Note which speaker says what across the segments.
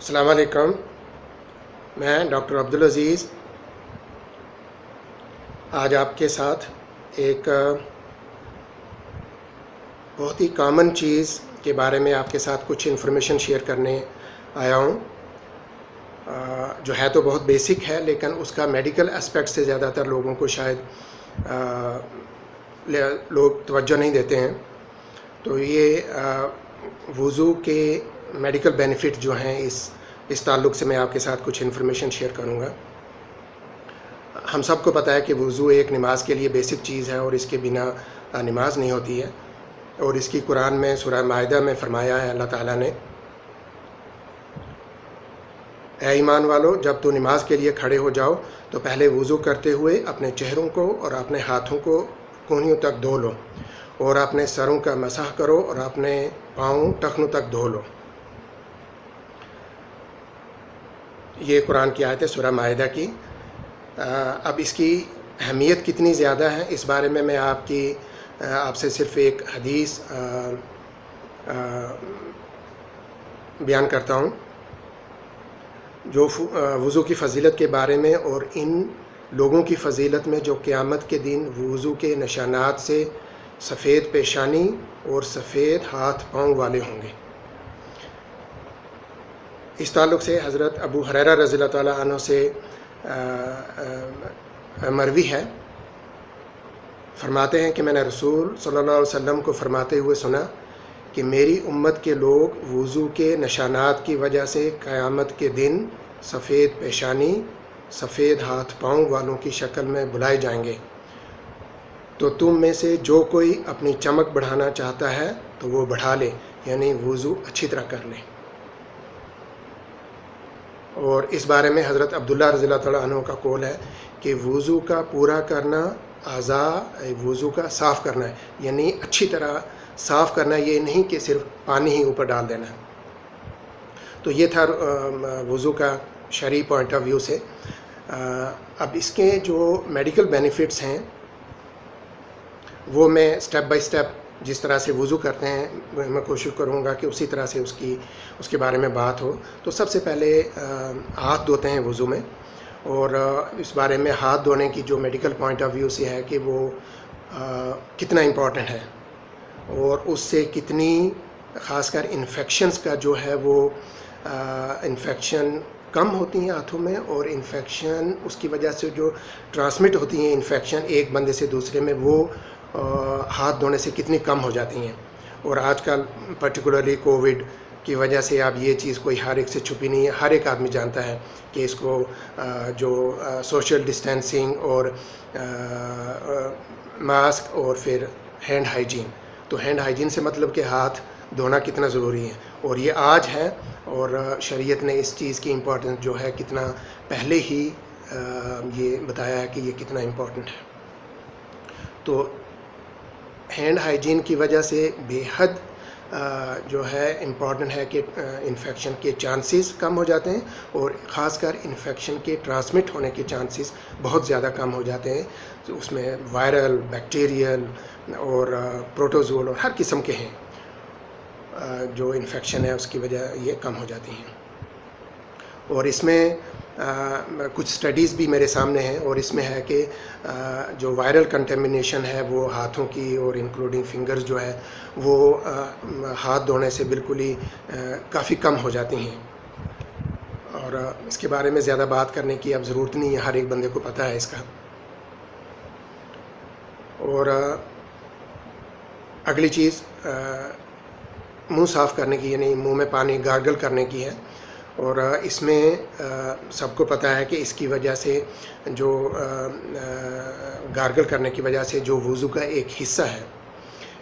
Speaker 1: السلام علیکم، میں ڈاکٹر عبدالعزیز آج آپ کے ساتھ ایک بہت ہی کامن چیز کے بارے میں آپ کے ساتھ کچھ انفارمیشن شیئر کرنے آیا ہوں، جو ہے تو بہت بیسک ہے لیکن اس کا میڈیکل اسپیکٹ سے زیادہ تر لوگوں کو شاید لوگ توجہ نہیں دیتے ہیں۔ تو یہ وضو کے میڈیکل بینیفٹ جو ہیں اس تعلق سے میں آپ کے ساتھ کچھ انفارمیشن شیئر کروں گا۔ ہم سب کو پتہ ہے کہ وضو ایک نماز کے لیے بیسک چیز ہے اور اس کے بنا نماز نہیں ہوتی ہے، اور اس کی قرآن میں سورہ مائدہ میں فرمایا ہے اللہ تعالیٰ نے، اے ایمان والو، جب تو نماز کے لیے کھڑے ہو جاؤ تو پہلے وضو کرتے ہوئے اپنے چہروں کو اور اپنے ہاتھوں کو کونیوں تک دھو لو، اور اپنے سروں کا مسح کرو اور اپنے پاؤں ٹخنوں تک دھو لو۔ یہ قرآن کی آیت ہے سورہ مائدہ کی۔ اب اس کی اہمیت کتنی زیادہ ہے اس بارے میں آپ سے صرف ایک حدیث بیان کرتا ہوں جو وضو کی فضیلت کے بارے میں، اور ان لوگوں کی فضیلت میں جو قیامت کے دن وضو کے نشانات سے سفید پیشانی اور سفید ہاتھ پاؤں والے ہوں گے۔ اس تعلق سے حضرت ابو ہریرہ رضی اللہ تعالیٰ عنہ سے مروی ہے، فرماتے ہیں کہ میں نے رسول صلی اللہ علیہ وسلم کو فرماتے ہوئے سنا کہ میری امت کے لوگ وضو کے نشانات کی وجہ سے قیامت کے دن سفید پیشانی، سفید ہاتھ پاؤں والوں کی شکل میں بلائے جائیں گے، تو تم میں سے جو کوئی اپنی چمک بڑھانا چاہتا ہے تو وہ بڑھا لے، یعنی وضو اچھی طرح کر لے۔ اور اس بارے میں حضرت عبداللہ رضی اللہ تعالیٰ عنہ کا قول ہے کہ وضو کا پورا کرنا اعضاء وضو کا صاف کرنا ہے، یعنی اچھی طرح صاف کرنا، یہ نہیں کہ صرف پانی ہی اوپر ڈال دینا ہے۔ تو یہ تھا وضو کا شرعی پوائنٹ آف ویو سے۔ اب اس کے جو میڈیکل بینیفٹس ہیں وہ میں سٹیپ بائی سٹیپ جس طرح سے وضو کرتے ہیں میں کوشش کروں گا کہ اسی طرح سے اس کے بارے میں بات ہو۔ تو سب سے پہلے ہاتھ دھوتے ہیں وضو میں، اور اس بارے میں ہاتھ دھونے کی جو میڈیکل پوائنٹ آف ویو سے ہے کہ وہ کتنا امپورٹنٹ ہے، اور اس سے کتنی خاص کر انفیکشنز کا جو ہے وہ انفیکشن کم ہوتی ہیں ہاتھوں میں، اور انفیکشن اس کی وجہ سے جو ٹرانسمٹ ہوتی ہیں انفیکشن ایک بندے سے دوسرے میں، وہ ہاتھ دھونے سے کتنی کم ہو جاتی ہیں۔ اور آج کل پرٹیکولرلی کووڈ کی وجہ سے اب یہ چیز کوئی ہر ایک سے چھپی نہیں ہے، ہر ایک آدمی جانتا ہے کہ اس کو جو سوشل ڈسٹینسنگ اور ماسک اور پھر ہینڈ ہائیجین، تو ہینڈ ہائیجین سے مطلب کہ ہاتھ دھونا کتنا ضروری ہے، اور یہ آج ہے، اور شریعت نے اس چیز کی امپورٹنس جو ہے کتنا پہلے ہی یہ بتایا ہے کہ یہ کتنا امپورٹنٹ ہے۔ تو ہینڈ ہائیجین کی وجہ سے بے حد جو ہے امپورٹنٹ ہے کہ انفیکشن کے چانسز کم ہو جاتے ہیں، اور خاص کر انفیکشن کے ٹرانسمٹ ہونے کے چانسز بہت زیادہ کم ہو جاتے ہیں۔ تو اس میں وائرل، بیکٹیریل اور پروٹوزول اور ہر قسم کے ہیں جو انفیکشن ہے اس کی وجہ یہ کم ہو جاتی ہیں۔ اور اس میں کچھ سٹڈیز بھی میرے سامنے ہیں، اور اس میں ہے کہ جو وائرل کنٹیمنیشن ہے وہ ہاتھوں کی اور انکلوڈنگ فنگرز جو ہے وہ ہاتھ دھونے سے بالکل ہی کافی کم ہو جاتی ہیں، اور اس کے بارے میں زیادہ بات کرنے کی اب ضرورت نہیں ہے، ہر ایک بندے کو پتہ ہے اس کا۔ اور اگلی چیز منہ صاف کرنے کی، یعنی منہ میں پانی گارگل کرنے کی ہے، اور اس میں سب کو پتہ ہے کہ اس کی وجہ سے جو گارگل کرنے کی وجہ سے جو وضو کا ایک حصہ ہے،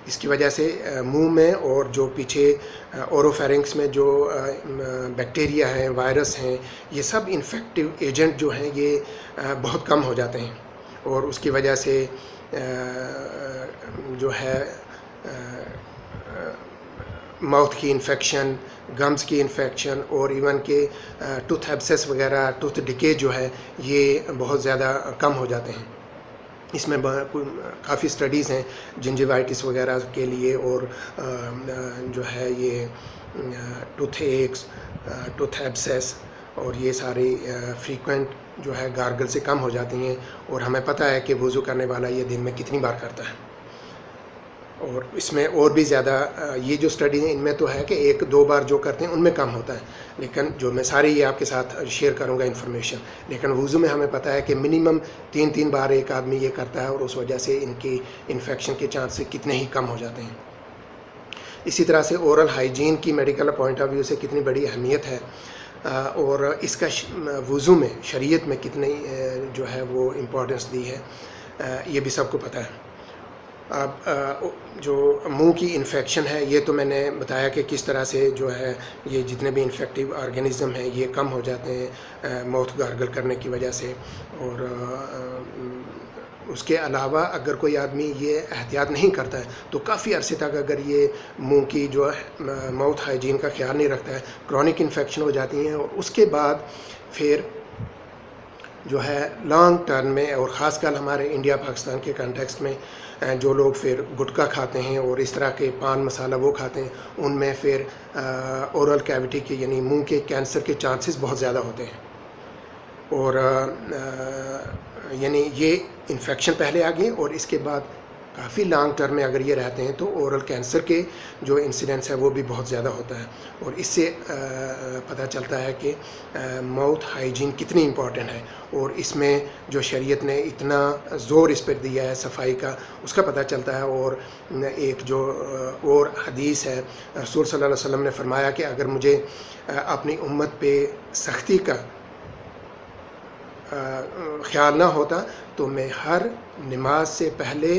Speaker 1: اس کی وجہ سے منہ میں اور جو پیچھے اوروفیرنکس میں جو بیکٹیریا ہیں، وائرس ہیں، یہ سب انفیکٹو ایجنٹ جو ہیں یہ بہت کم ہو جاتے ہیں، اور اس کی وجہ سے جو ہے ماؤتھ کی انفیکشن، گمز کی انفیکشن، اور ایون کہ ٹوتھ ایبسیس وغیرہ، ٹوتھ ڈکے جو ہے یہ بہت زیادہ کم ہو جاتے ہیں۔ اس میں کافی سٹڈیز ہیں جنجیوائٹس وغیرہ کے لیے، اور جو ہے یہ ٹوتھ ایکس، ٹوتھ ایبسیس اور یہ ساری فریکوینٹ جو ہے گارگل سے کم ہو جاتی ہیں. اور ہمیں پتہ ہے کہ وضو کرنے والا یہ دن میں کتنی بار کرتا ہے. اور اس میں اور بھی زیادہ یہ جو اسٹڈی ہیں ان میں تو ہے کہ 1-2 بار جو کرتے ہیں ان میں کم ہوتا ہے، لیکن جو میں ساری یہ آپ کے ساتھ شیئر کروں گا انفارمیشن. لیکن وضو میں ہمیں پتہ ہے کہ منیمم 3 بار ایک آدمی یہ کرتا ہے، اور اس وجہ سے ان کی انفیکشن کے چانس کتنے ہی کم ہو جاتے ہیں. اسی طرح سے اورل ہائیجین کی میڈیکل پوائنٹ آف ویو سے کتنی بڑی اہمیت ہے، اور اس کا وضو میں شریعت میں کتنی جو ہے وہ امپورٹنس دی ہے، یہ بھی سب کو پتہ ہے. اب جو منہ کی انفیکشن ہے یہ تو میں نے بتایا کہ کس طرح سے جو ہے یہ جتنے بھی انفیکٹیو آرگینزم ہیں یہ کم ہو جاتے ہیں ماؤتھ گارگل کرنے کی وجہ سے. اور اس کے علاوہ اگر کوئی آدمی یہ احتیاط نہیں کرتا ہے تو کافی عرصے تک اگر یہ منہ کی جو ہے ماؤتھ ہائیجین کا خیال نہیں رکھتا ہے، کرونک انفیکشن ہو جاتی ہیں. اور اس کے بعد پھر جو ہے لانگ ٹرم میں، اور خاص کر ہمارے انڈیا پاکستان کے کنٹیکسٹ میں جو لوگ پھر گٹکا کھاتے ہیں اور اس طرح کے پان مسالہ وہ کھاتے ہیں، ان میں پھر اورل کیویٹی کے یعنی منہ کے کینسر کے چانسز بہت زیادہ ہوتے ہیں. اور یعنی یہ انفیکشن پہلے آ گئی، اور اس کے بعد کافی لانگ ٹرم میں اگر یہ رہتے ہیں تو اورل کینسر کے جو انسیڈنس ہے وہ بھی بہت زیادہ ہوتا ہے. اور اس سے پتہ چلتا ہے کہ ماؤتھ ہائیجین کتنی امپورٹنٹ ہے، اور اس میں جو شریعت نے اتنا زور اس پر دیا ہے صفائی کا، اس کا پتہ چلتا ہے. اور ایک جو اور حدیث ہے، رسول صلی اللہ علیہ وسلم نے فرمایا کہ اگر مجھے اپنی امت پہ سختی کا خیال نہ ہوتا تو میں ہر نماز سے پہلے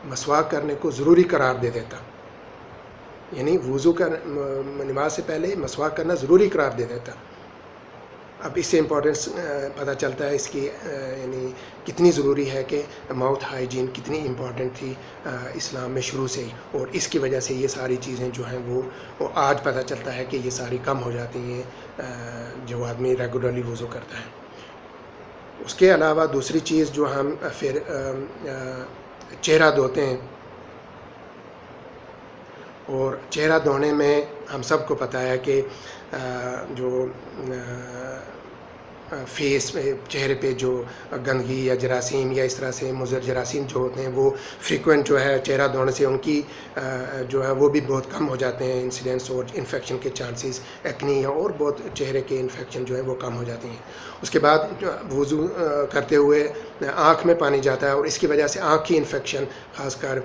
Speaker 1: مسواک کرنے کو ضروری قرار دے دیتا. یعنی وضو کا نماز سے پہلے مسواک کرنا ضروری قرار دے دیتا. اب اس سے امپورٹنس پتہ چلتا ہے اس کی یعنی کتنی ضروری ہے کہ ماؤتھ ہائیجین کتنی امپورٹنٹ تھی اسلام میں شروع سے ہی. اور اس کی وجہ سے یہ ساری چیزیں جو ہیں وہ آج پتہ چلتا ہے کہ یہ ساری کم ہو جاتی ہیں جو آدمی ریگولرلی وضو کرتا ہے. اس کے علاوہ دوسری چیز جو ہم پھر چہرہ دھوتے ہیں، اور چہرہ دھونے میں ہم سب کو پتہ ہے کہ جو فیس میں چہرے پہ جو گندگی یا جراثیم یا اس طرح سے مضر جراثیم جو ہوتے ہیں وہ فریکوینٹ جو ہے چہرہ دھونے سے ان کی جو ہے وہ بھی بہت کم ہو جاتے ہیں انسیڈنس، اور انفیکشن کے چانسز ایکنی یا اور بہت چہرے کے انفیکشن جو ہے وہ کم ہو جاتی ہیں. اس کے بعد وضو کرتے ہوئے آنکھ میں پانی جاتا ہے، اور اس کی وجہ سے آنکھ کی انفیکشن خاص کر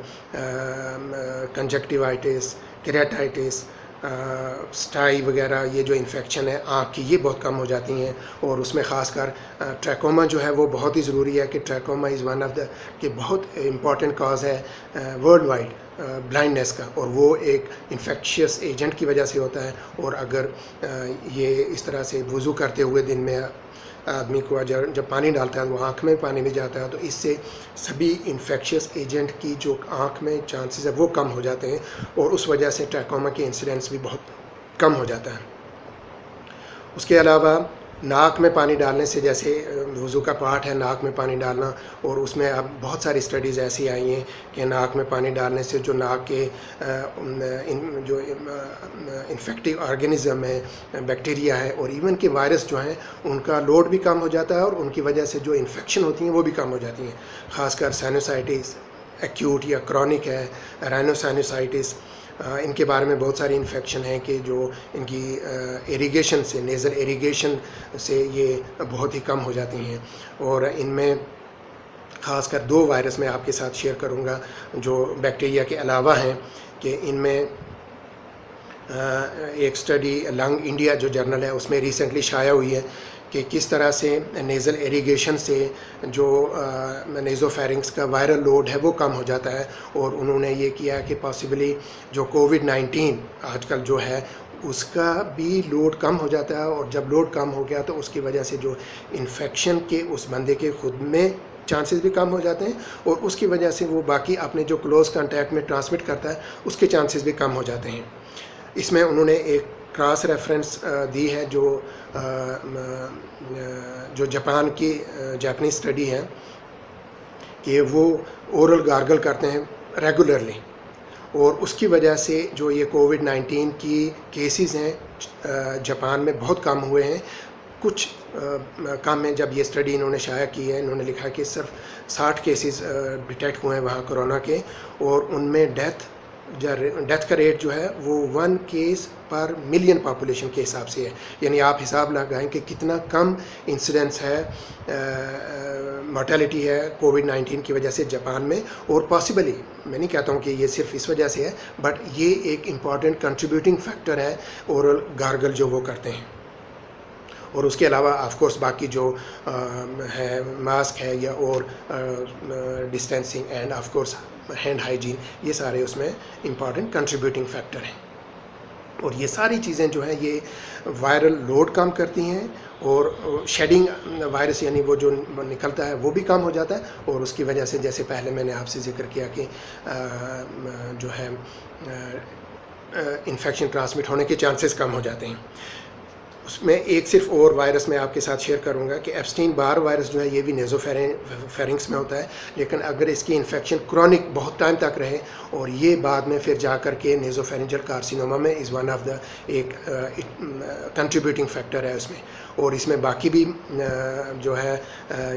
Speaker 1: کنجکٹیوائٹس، کیریٹائٹس، سٹائی وغیرہ یہ جو انفیکشن ہے آنکھ کی یہ بہت کم ہو جاتی ہیں. اور اس میں خاص کر ٹریکوما جو ہے وہ بہت ہی ضروری ہے کہ trachoma is one of the کہ بہت امپورٹنٹ کاز ہے ورلڈ وائڈ بلائنڈنیس کا، اور وہ ایک انفیکشیس ایجنٹ کی وجہ سے ہوتا ہے. اور اگر یہ اس طرح سے وضو کرتے ہوئے دن میں آدمی کو جب پانی ڈالتا ہے وہ آنکھ میں پانی بھی جاتا ہے، تو اس سے سبھی انفیکشیس ایجنٹ کی جو آنکھ میں چانسز ہے وہ کم ہو جاتے ہیں، اور اس وجہ سے ٹریکوما کے انسیڈنس بھی بہت کم ہو جاتا ہے. اس کے علاوہ ناک میں پانی ڈالنے سے، جیسے وضو کا پارٹ ہے ناک میں پانی ڈالنا، اور اس میں اب بہت ساری اسٹڈیز ایسی آئی ہیں کہ ناک میں پانی ڈالنے سے جو ناک کے جو انفیکٹیو آرگینزم ہے، بیکٹیریا ہے اور ایون کہ وائرس جو ہیں ان کا لوڈ بھی کم ہو جاتا ہے، اور ان کی وجہ سے جو انفیکشن ہوتی ہیں وہ بھی کم ہو جاتی ہیں. خاص کر سائنوسائٹس ایکیوٹ یا کرونک ہے، رائنوسائنوسائٹس، ان کے بارے میں بہت ساری انفیکشن ہیں کہ جو ان کی ایریگیشن سے، نیزل ایریگیشن سے یہ بہت ہی کم ہو جاتی ہیں. اور ان میں خاص کر 2 وائرس میں آپ کے ساتھ شیئر کروں گا جو بیکٹیریا کے علاوہ ہیں، کہ ان میں ایک اسٹڈی لنگ انڈیا جو جرنل ہے اس میں ریسنٹلی شائع ہوئی ہے کہ کس طرح سے نیزل ایریگیشن سے جو نیزو فیرنگس کا وائرل لوڈ ہے وہ کم ہو جاتا ہے. اور انہوں نے یہ کیا کہ پاسبلی جو کووڈ-19 آج کل جو ہے اس کا بھی لوڈ کم ہو جاتا ہے، اور جب لوڈ کم ہو گیا تو اس کی وجہ سے جو انفیکشن کے اس بندے کے خود میں چانسز بھی کم ہو جاتے ہیں، اور اس کی وجہ سے وہ باقی اپنے جو کلوز کانٹیکٹ میں ٹرانسمٹ کرتا ہے اس کے چانسز بھی کم ہو جاتے ہیں. اس میں انہوں نے ایک کراس ریفرنس دی ہے جو جاپان کی جاپنی اسٹڈی ہے کہ وہ اورل گارگل کرتے ہیں ریگولرلی، اور اس کی وجہ سے جو یہ کووڈ-19 کی کیسز ہیں جاپان میں بہت کم ہوئے ہیں. کچھ کم ہیں. جب یہ اسٹڈی انہوں نے شائع کی ہے، انہوں نے لکھا کہ صرف 60 کیسز ڈیٹیکٹ ہوئے ہیں وہاں کرونا کے، اور ان میں ڈیتھ کا ریٹ جو ہے وہ 1 کیس پر ملین پاپولیشن کے حساب سے ہے. یعنی آپ حساب لگائیں کہ کتنا کم انسیڈنس ہے، مورٹیلٹی ہے کووڈ-19 کی وجہ سے جاپان میں. اور پاسبلی میں نہیں کہتا ہوں کہ یہ صرف اس وجہ سے ہے، بٹ یہ ایک امپورٹنٹ کنٹریبیوٹنگ فیکٹر ہے اورل گارگل جو وہ کرتے ہیں. اور اس کے علاوہ آف کورس باقی جو ہے ماسک ہے یا اور distancing and of course hand hygiene, یہ سارے اس میں امپورٹنٹ کنٹریبیوٹنگ فیکٹر ہیں. اور یہ ساری چیزیں جو ہیں یہ وائرل لوڈ کم کرتی ہیں، اور شیڈنگ وائرس یعنی وہ جو نکلتا ہے وہ بھی کم ہو جاتا ہے. اور اس کی وجہ سے جیسے پہلے میں نے آپ سے ذکر کیا کہ جو ہے انفیکشن ٹرانسمٹ ہونے کے چانسز کم ہو جاتے ہیں. اس میں ایک صرف اور وائرس میں آپ کے ساتھ شیئر کروں گا کہ ایپسٹین بار وائرس جو ہے یہ بھی نیزو فیرنگس میں ہوتا ہے، لیکن اگر اس کی انفیکشن کرونک بہت ٹائم تک رہے اور یہ بعد میں پھر جا کر کے نیزو فیرنجل کارسینوما میں از ون آف دا ایک کنٹریبیوٹنگ فیکٹر ہے اس میں. اور اس میں باقی بھی جو ہے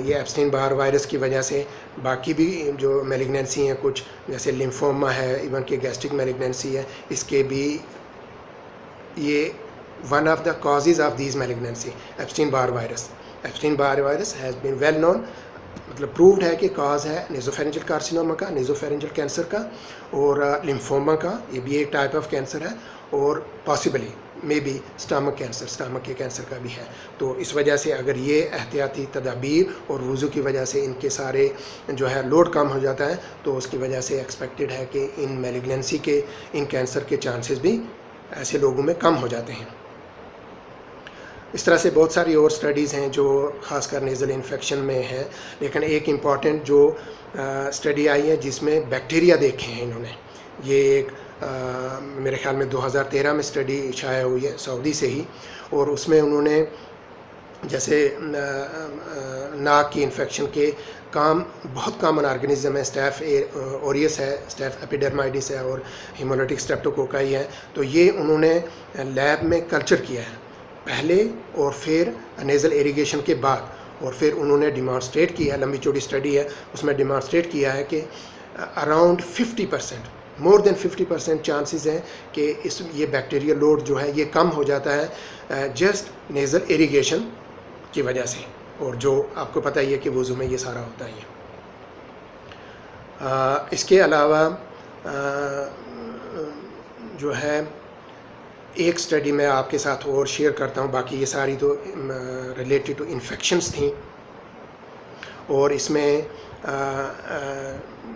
Speaker 1: یہ ایپسٹین بار وائرس کی وجہ سے باقی بھی جو میلیگنینسی ہیں کچھ جیسے لمفوما ہے، ایون کہ گیسٹرک میلیگنینسی ہے، اس کے بھی یہ one of the causes of these malignancy Epstein-Barr virus. Epstein-Barr virus has been well known، مطلب پرووڈ ہے کہ کاز ہے نیزوفیرنجل کارسینوما کا، نیزوفیرنجل کینسر کا، اور لمفوما کا، یہ بھی ایک ٹائپ آف کینسر ہے، اور possibly may be stomach cancer, stomach کے کینسر کا بھی ہے. تو اس وجہ سے اگر یہ احتیاطی تدابیر اور وضو کی وجہ سے ان کے سارے جو ہے لوڈ کم ہو جاتا ہے، تو اس کی وجہ سے ایکسپیکٹڈ ہے کہ ان میلیگنینسی کے، ان کینسر کے چانسز بھی ایسے لوگوں میں کم ہو جاتے ہیں. اس طرح سے بہت ساری اور سٹڈیز ہیں جو خاص کر نیزل انفیکشن میں ہیں، لیکن ایک امپورٹنٹ جو سٹڈی آئی ہے جس میں بیکٹیریا دیکھے ہیں انہوں نے. یہ ایک میرے خیال میں 2013 میں سٹڈی شائع ہوئی ہے سعودی سے ہی، اور اس میں انہوں نے جیسے ناک کی انفیکشن کے بہت کامن آرگنزم ہے، اسٹیف اوریس ہے، اسٹیف ایپیڈرمائڈس ہے، اور ہیمولیٹک اسٹریپٹوکوکائی ہے. تو یہ انہوں نے لیب میں کلچر کیا ہے پہلے اور پھر نیزل ایریگیشن کے بعد، اور پھر انہوں نے ڈیمانسٹریٹ کیا ہے، لمبی چوڑی سٹڈی ہے، اس میں ڈیمانسٹریٹ کیا ہے کہ اراؤنڈ 50%، مور دین 50% چانسز ہیں کہ یہ بیکٹیریل لوڈ جو ہے یہ کم ہو جاتا ہے جسٹ نیزل ایریگیشن کی وجہ سے. اور جو آپ کو پتہ ہی ہے کہ وضو میں یہ سارا ہوتا ہی ہے. اس کے علاوہ جو ہے ایک سٹڈی میں آپ کے ساتھ اور شیئر کرتا ہوں، باقی یہ ساری تو ریلیٹڈ ٹو انفیکشنز تھیں. اور اس میں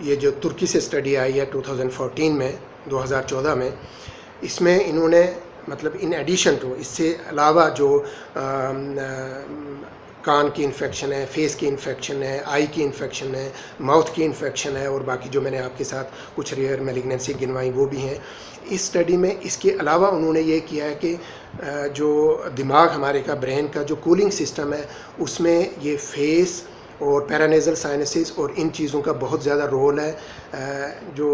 Speaker 1: یہ جو ترکی سے سٹڈی آئی ہے 2014 میں، 2014 میں، اس میں انہوں نے مطلب ان ایڈیشن ٹو، اس سے علاوہ جو کان کی انفیکشن ہے، فیس کی انفیکشن ہے، آئی کی انفیکشن ہے، ماؤتھ کی انفیکشن ہے، اور باقی جو میں نے آپ کے ساتھ کچھ ریئر میلیگنینسی گنوائی وہ بھی ہیں. اس سٹڈی میں اس کے علاوہ انہوں نے یہ کیا ہے کہ جو دماغ ہمارے کا، برین کا جو کولنگ سسٹم ہے، اس میں یہ فیس اور پیرانیزل سائنسز اور ان چیزوں کا بہت زیادہ رول ہے. جو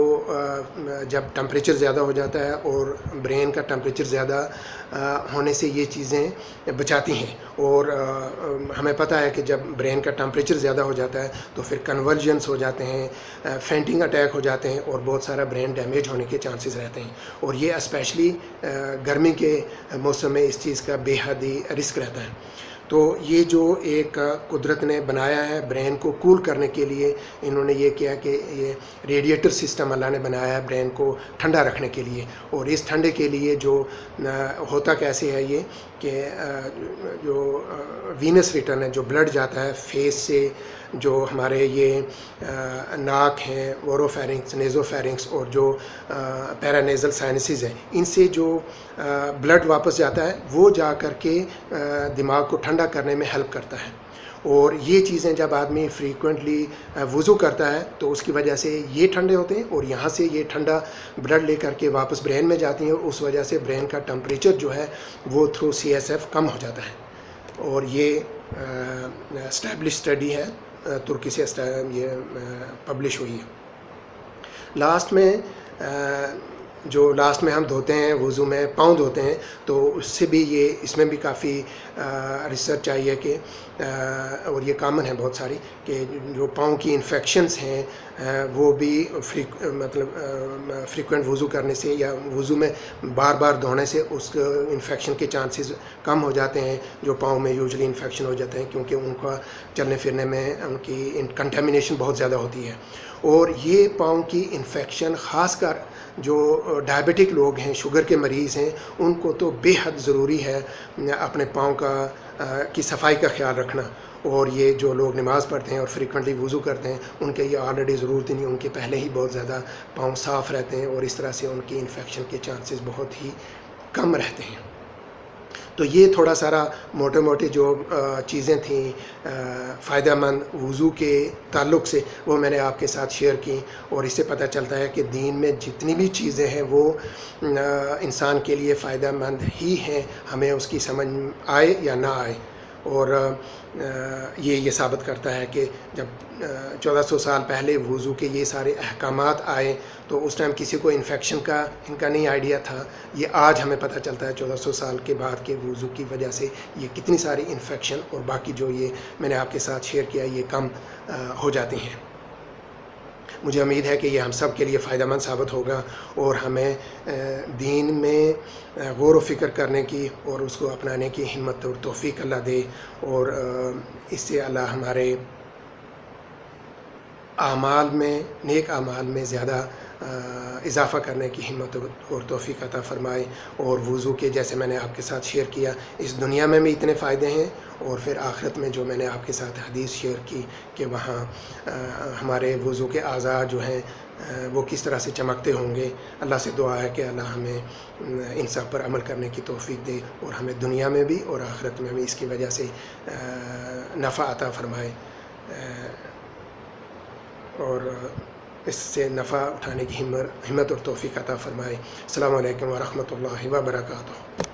Speaker 1: جب ٹمپریچر زیادہ ہو جاتا ہے اور برین کا ٹمپریچر زیادہ ہونے سے یہ چیزیں بچاتی ہیں. اور ہمیں پتہ ہے کہ جب برین کا ٹمپریچر زیادہ ہو جاتا ہے تو پھر کنورجنس ہو جاتے ہیں، فینٹنگ اٹیک ہو جاتے ہیں، اور بہت سارا برین ڈیمیج ہونے کے چانسز رہتے ہیں. اور یہ اسپیشلی گرمی کے موسم میں اس چیز کا بے حد ہی رسک رہتا ہے. تو یہ جو ایک قدرت نے بنایا ہے برین کو کول کرنے کے لیے، انہوں نے یہ کیا کہ یہ ریڈیٹر سسٹم اللہ نے بنایا ہے برین کو ٹھنڈا رکھنے کے لیے. اور اس ٹھنڈے کے لیے جو ہوتا کیسے ہے یہ کہ جو وینس ریٹرن ہے، جو بلڈ جاتا ہے فیس سے، جو ہمارے یہ ناک ہیں، ووروفیرنگس، نیزوفیرنگس، اور جو پیرانیزل سائنسز ہیں، ان سے جو بلڈ واپس جاتا ہے وہ جا کر کے دماغ کو ٹھنڈا کرنے میں ہیلپ کرتا ہے. اور یہ چیزیں جب آدمی فریکوینٹلی وضو کرتا ہے تو اس کی وجہ سے یہ ٹھنڈے ہوتے ہیں، اور یہاں سے یہ ٹھنڈا بلڈ لے کر کے واپس برین میں جاتی ہیں، اور اس وجہ سے برین کا ٹمپریچر جو ہے وہ تھرو CSF کم ہو جاتا ہے. اور یہ اسٹیبلش اسٹڈی ہے، ترکی سے یہ پبلش ہوئی ہے. لاسٹ میں جو لاسٹ میں ہم دھوتے ہیں وضو میں پاؤں دھوتے ہیں، تو اس سے بھی اس میں بھی کافی ریسرچ چاہیے کہ اور یہ کامن ہے بہت ساری کہ جو پاؤں کی انفیکشنز ہیں وہ بھی فریکوینٹ وضو کرنے سے یا وضو میں بار بار دھونے سے اس انفیکشن کے چانسز کم ہو جاتے ہیں، جو پاؤں میں یوزلی انفیکشن ہو جاتے ہیں کیونکہ ان کا چلنے پھرنے میں ان کی کنٹامینیشن بہت زیادہ ہوتی ہے۔ اور یہ پاؤں کی انفیکشن خاص کر جو ڈائبٹک لوگ ہیں، شوگر کے مریض ہیں، ان کو تو بے حد ضروری ہے اپنے پاؤں کی صفائی کا خیال رکھنا۔ اور یہ جو لوگ نماز پڑھتے ہیں اور فریکوینٹلی وضو کرتے ہیں، ان کے یہ آلریڈی ضرورت ہی نہیں، ان کے پہلے ہی بہت زیادہ پاؤں صاف رہتے ہیں اور اس طرح سے ان کی انفیکشن کے چانسز بہت ہی کم رہتے ہیں۔ تو یہ تھوڑا سارا موٹے موٹے جو چیزیں تھیں فائدہ مند وضو کے تعلق سے، وہ میں نے آپ کے ساتھ شیئر کی، اور اس سے پتہ چلتا ہے کہ دین میں جتنی بھی چیزیں ہیں وہ انسان کے لیے فائدہ مند ہی ہیں، ہمیں اس کی سمجھ آئے یا نہ آئے۔ اور یہ ثابت کرتا ہے کہ جب 1400 سال پہلے وضو کے یہ سارے احکامات آئے تو اس ٹائم کسی کو انفیکشن کا ان کا نہیں آئیڈیا تھا۔ یہ آج ہمیں پتہ چلتا ہے 1400 سال کے بعد کہ وضو کی وجہ سے یہ کتنی ساری انفیکشن اور باقی جو یہ میں نے آپ کے ساتھ شیئر کیا یہ کم ہو جاتی ہیں۔ مجھے امید ہے کہ یہ ہم سب کے لیے فائدہ مند ثابت ہوگا، اور ہمیں دین میں غور و فکر کرنے کی اور اس کو اپنانے کی ہمت اور توفیق اللہ دے، اور اس سے اللہ ہمارے اعمال میں، نیک اعمال میں زیادہ اضافہ کرنے کی ہمت اور توفیق عطا فرمائے۔ اور وضو کے جیسے میں نے آپ کے ساتھ شیئر کیا، اس دنیا میں بھی اتنے فائدے ہیں، اور پھر آخرت میں جو میں نے آپ کے ساتھ حدیث شیئر کی کہ وہاں ہمارے وضو کے اعضاء جو ہیں وہ کس طرح سے چمکتے ہوں گے۔ اللہ سے دعا ہے کہ اللہ ہمیں ان سب پر عمل کرنے کی توفیق دے، اور ہمیں دنیا میں بھی اور آخرت میں بھی اس کی وجہ سے نفع عطا فرمائے، اور اس سے نفع اٹھانے کی ہمت اور توفیق عطا فرمائے۔ السلام علیکم ورحمۃ اللہ وبرکاتہ۔